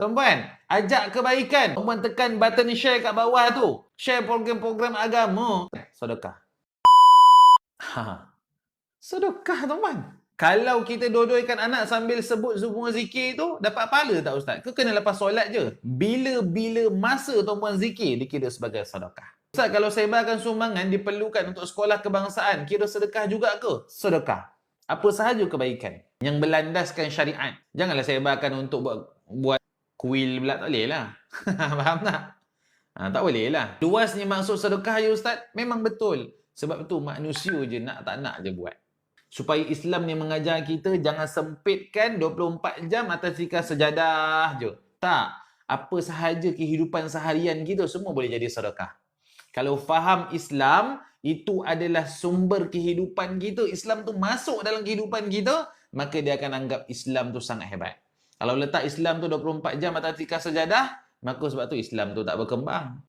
Tuan-puan, ajak kebaikan. Tuan-puan tekan button share kat bawah tu. Share program-program agama. Sedekah. Sedekah, tuan-puan. Kalau kita dodoikan anak sambil sebut semua zikir tu, dapat pahala tak Ustaz? Ke kena lepas solat je? Bila-bila masa tuan-puan zikir, dikira sebagai sedekah. Ustaz, kalau sebarkan sumbangan diperlukan untuk sekolah kebangsaan, kira sedekah juga ke? Sedekah. Apa sahaja kebaikan yang berlandaskan syariat. Janganlah sebarkan untuk buat kuil pula, tak boleh lah. Faham tak? Tak boleh lah. Luasnya maksud sedekah ya Ustaz? Memang betul. Sebab itu manusia je nak tak nak je buat. Supaya Islam ni mengajar kita jangan sempitkan 24 jam atas tikar sejadah je. Tak. Apa sahaja kehidupan seharian kita semua boleh jadi sedekah. Kalau faham Islam, itu adalah sumber kehidupan kita. Islam tu masuk dalam kehidupan kita, maka dia akan anggap Islam tu sangat hebat. Kalau letak Islam tu 24 jam atas tikar sejadah, maka sebab tu Islam tu tak berkembang.